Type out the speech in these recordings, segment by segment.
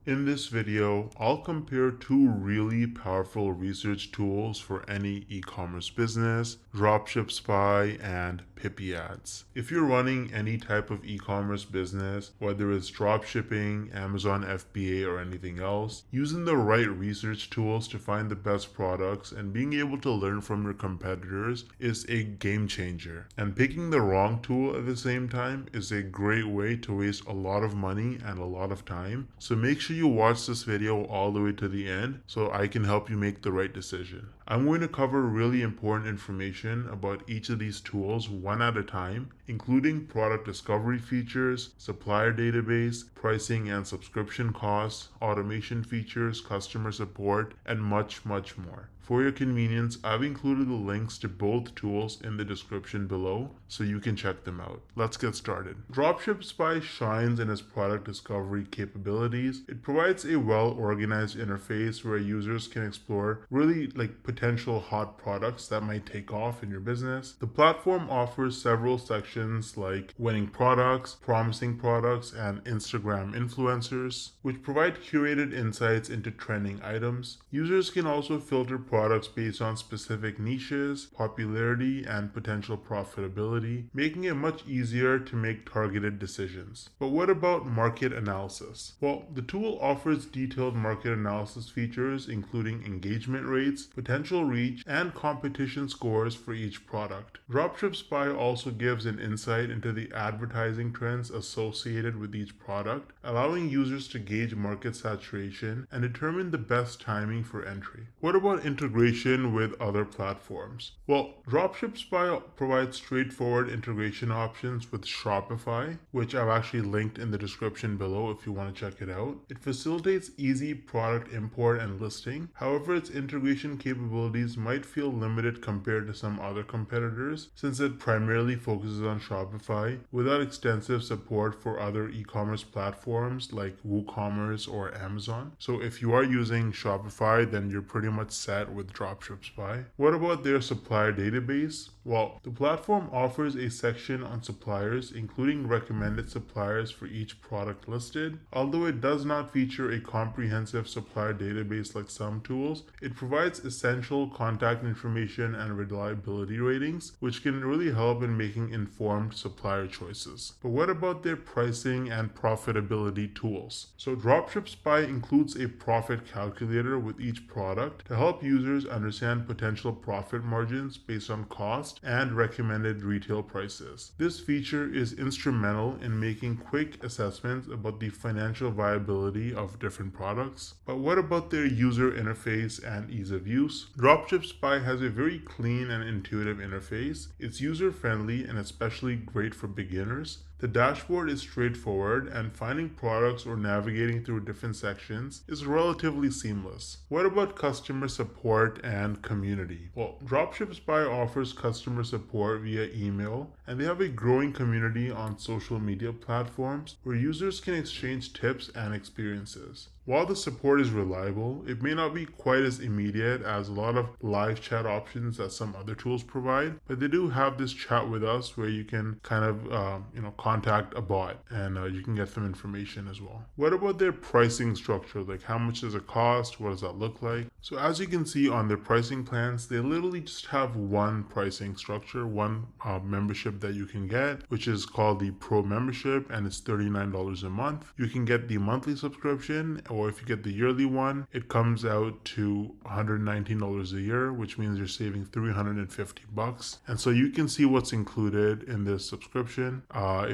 In this video, I'll compare two really powerful research tools for any e-commerce business, Dropship Spy and Pipiads. If you're running any type of e-commerce business, whether it's dropshipping, Amazon FBA, or anything else, using the right research tools to find the best products and being able to learn from your competitors is a game changer. And picking the wrong tool at the same time is a great way to waste a lot of money and a lot of time. So make sure you watch this video all the way to the end so I can help you make the right decision. I'm going to cover really important information about each of these tools one at a time, including product discovery features, supplier database, pricing and subscription costs, automation features, customer support, and much more. For your convenience, I've included the links to both tools in the description below so you can check them out. Let's get started. Dropship Spy shines in its product discovery capabilities. It provides a well-organized interface where users can explore really potential hot products that might take off in your business. The platform offers several sections like winning products, promising products, and Instagram influencers, which provide curated insights into trending items. Users can also filter products based on specific niches, popularity, and potential profitability, making it much easier to make targeted decisions. But what about market analysis? Well, the tool offers detailed market analysis features including engagement rates, potential reach, and competition scores for each product. Dropship Spy also gives an insight into the advertising trends associated with each product, allowing users to gauge market saturation and determine the best timing for entry. What about integration with other platforms? Well, Dropship Spy provides straightforward integration options with Shopify, which I've actually linked in the description below if you want to check it out. It facilitates easy product import and listing. However, its integration capabilities might feel limited compared to some other competitors since it primarily focuses on Shopify without extensive support for other e-commerce platforms like WooCommerce or Amazon. So if you are using Shopify, then you're pretty much set with Dropship Spy. What about their supplier database? Well, the platform offers a section on suppliers, including recommended suppliers for each product listed. Although it does not feature a comprehensive supplier database like some tools, it provides essential contact information and reliability ratings, which can really help in making informed supplier choices. But what about their pricing and profitability tools? So Dropship Spy includes a profit calculator with each product to help users understand potential profit margins based on cost and recommended retail prices. This feature is instrumental in making quick assessments about the financial viability of different products. But what about their user interface and ease of use? Dropship Spy has a very clean and intuitive interface. It's user-friendly and especially great for beginners. The dashboard is straightforward, and finding products or navigating through different sections is relatively seamless. What about customer support and community? Well, Dropship Spy offers customer support via email, and they have a growing community on social media platforms where users can exchange tips and experiences. While the support is reliable, it may not be quite as immediate as a lot of live chat options that some other tools provide, but they do have this chat with us where you can kind of, contact a bot and you can get some information as well. What about their pricing structure? Like how much does it cost? What does that look like? So as you can see on their pricing plans, they literally just have one pricing structure, one membership that you can get, which is called the Pro membership, and it's $39 a month. You can get the monthly subscription, or if you get the yearly one, it comes out to $119 a year, which means you're saving $350. And so you can see what's included in this subscription.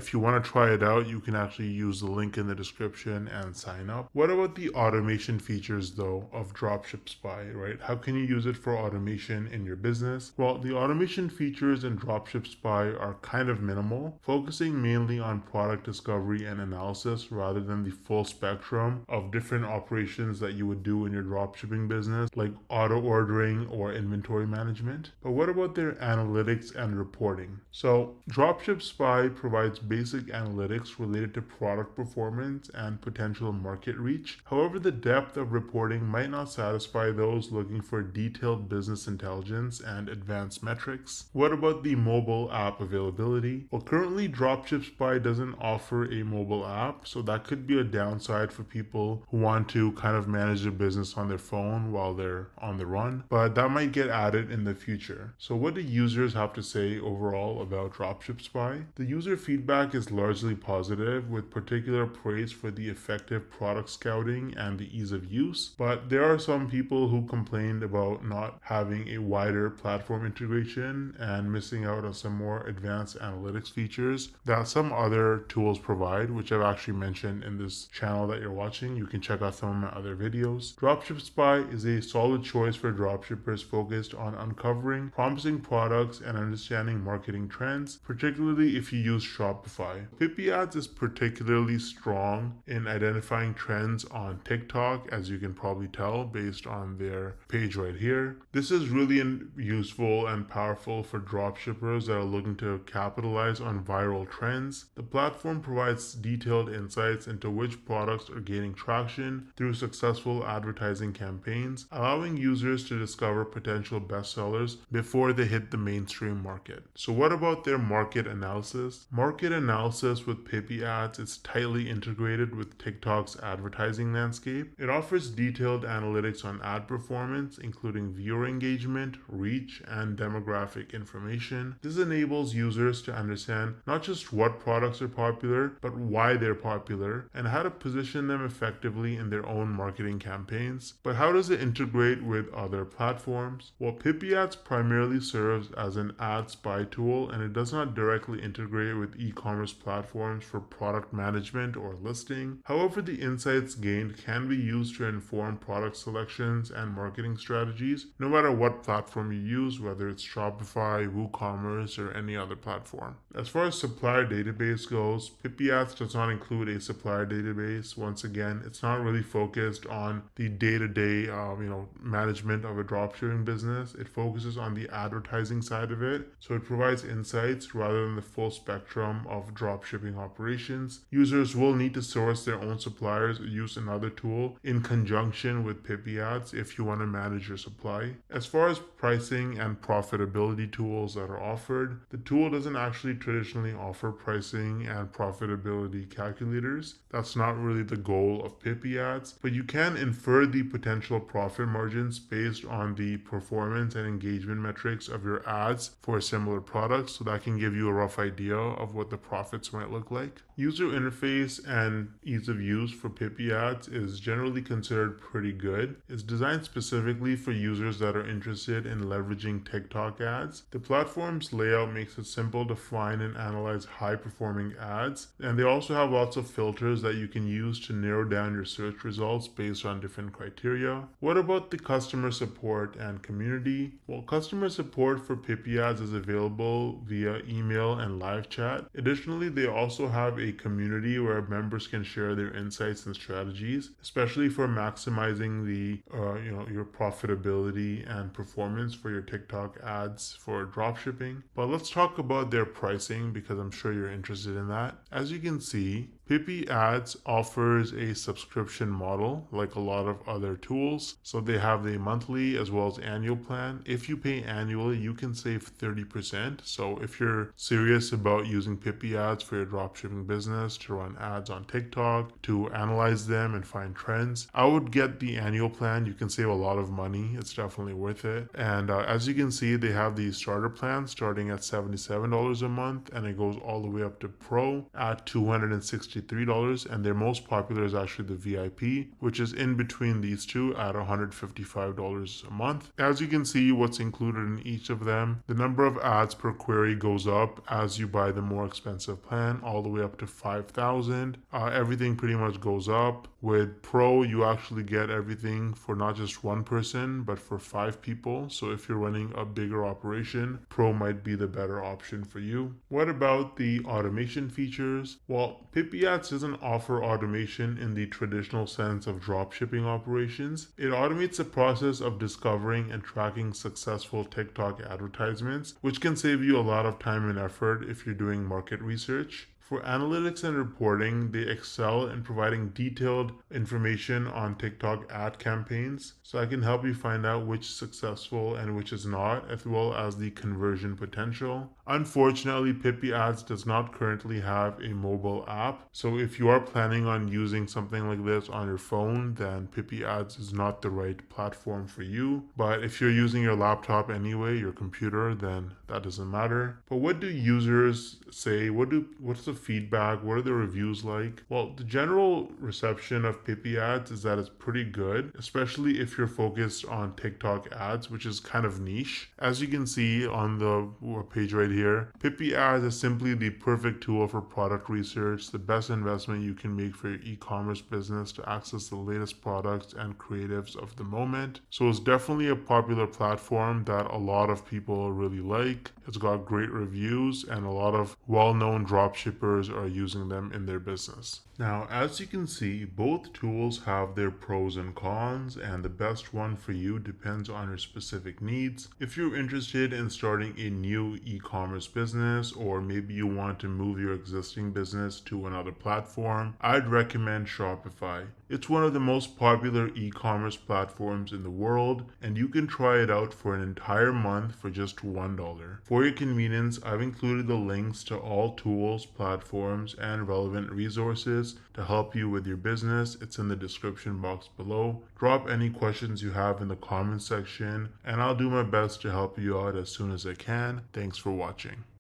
If you want to try it out, you can actually use the link in the description and sign up. What about the automation features though of Dropship Spy, right? How can you use it for automation in your business? Well, the automation features in Dropship Spy are kind of minimal, focusing mainly on product discovery and analysis rather than the full spectrum of different operations that you would do in your dropshipping business, like auto ordering or inventory management. But what about their analytics and reporting? So Dropship Spy provides basic analytics related to product performance and potential market reach. However, the depth of reporting might not satisfy those looking for detailed business intelligence and advanced metrics. What about the mobile app availability? Well, currently Dropship Spy doesn't offer a mobile app, so that could be a downside for people who want to kind of manage their business on their phone while they're on the run, but that might get added in the future. So what do users have to say overall about Dropship Spy? The user feedback is largely positive, with particular praise for the effective product scouting and the ease of use, but there are some people who complained about not having a wider platform integration and missing out on some more advanced analytics features that some other tools provide, which I've actually mentioned in this channel that you're watching. You can check out some of my other videos. Dropship Spy is a solid choice for dropshippers focused on uncovering promising products and understanding marketing trends, particularly if you use Shopify. Pipiads is particularly strong in identifying trends on TikTok, as you can probably tell based on their page right here. This is really useful and powerful for dropshippers that are looking to capitalize on viral trends. The platform provides detailed insights into which products are gaining traction through successful advertising campaigns, allowing users to discover potential bestsellers before they hit the mainstream market. So what about their market analysis? Market analysis with Pipiads is tightly integrated with TikTok's advertising landscape. It offers detailed analytics on ad performance, including viewer engagement, reach, and demographic information. This enables users to understand not just what products are popular, but why they're popular and how to position them effectively in their own marketing campaigns. But how does it integrate with other platforms? Well, Pipiads primarily serves as an ad spy tool, and it does not directly integrate with e-commerce platforms for product management or listing. However, the insights gained can be used to inform product selections and marketing strategies, no matter what platform you use, whether it's Shopify, WooCommerce, or any other platform. As far as supplier database goes, Pipiads does not include a supplier database. Once again, it's not really focused on the day-to-day management of a dropshipping business. It focuses on the advertising side of it, so it provides insights rather than the full spectrum of dropshipping operations. Users will need to source their own suppliers or use another tool in conjunction with Pipiads if you want to manage your supply. As far as pricing and profitability tools that are offered, the tool doesn't actually traditionally offer pricing and profitability calculators. That's not really the goal of Pipiads, but you can infer the potential profit margins based on the performance and engagement metrics of your ads for similar products, so that can give you a rough idea of what the profits might look like. User interface and ease of use for Pipiads is generally considered pretty good. It's designed specifically for users that are interested in leveraging TikTok ads. The platform's layout makes it simple to find and analyze high-performing ads, and they also have lots of filters that you can use to narrow down your search results based on different criteria. What about the customer support and community? Well, customer support for Pipiads is available via email and live chat. Additionally, they also have a community where members can share their insights and strategies, especially for maximizing the your profitability and performance for your TikTok ads for dropshipping. But let's talk about their pricing, because I'm sure you're interested in that. As you can see, Pipiads offers a subscription model like a lot of other tools. So they have a monthly as well as annual plan. If you pay annually, you can save 30%. So if you're serious about using Pipiads for your dropshipping business, to run ads on TikTok, to analyze them and find trends, I would get the annual plan. You can save a lot of money. It's definitely worth it. And as you can see, they have the starter plan starting at $77 a month, and it goes all the way up to Pro at $263, and their most popular is actually the VIP, which is in between these two at $155 a month. As you can see, what's included in each of them, the number of ads per query goes up as you buy the more expensive plan, all the way up to 5,000. Everything pretty much goes up. With Pro, you actually get everything for not just one person, but for 5 people. So if you're running a bigger operation, Pro might be the better option for you. What about the automation features? Well, Pipiads doesn't offer automation in the traditional sense of dropshipping operations. It automates the process of discovering and tracking successful TikTok advertisements, which can save you a lot of time and effort if you're doing market research. For analytics and reporting, they excel in providing detailed information on TikTok ad campaigns, so I can help you find out which is successful and which is not, as well as the conversion potential. Unfortunately, Pipiads does not currently have a mobile app, so if you are planning on using something like this on your phone, then Pipiads is not the right platform for you. But if you're using your laptop anyway, your computer, then that doesn't matter. But what do users say? What's the feedback? What are the reviews like? Well, the general reception of Pipiads is that it's pretty good, especially if you're focused on TikTok ads, which is kind of niche. As you can see on the page right here, Pipiads is simply the perfect tool for product research, the best investment you can make for your e-commerce business to access the latest products and creatives of the moment. So it's definitely a popular platform that a lot of people really like. It's got great reviews and a lot of well-known dropshippers are using them in their business. Now, as you can see, both tools have their pros and cons, and the best one for you depends on your specific needs. If you're interested in starting a new e-commerce business, or maybe you want to move your existing business to another platform, I'd recommend Shopify. It's one of the most popular e-commerce platforms in the world, and you can try it out for an entire month for just $1. For your convenience, I've included the links to all tools, platforms, and relevant resources to help you with your business. It's in the description box below. Drop any questions you have in the comments section, and I'll do my best to help you out as soon as I can. Thanks for watching.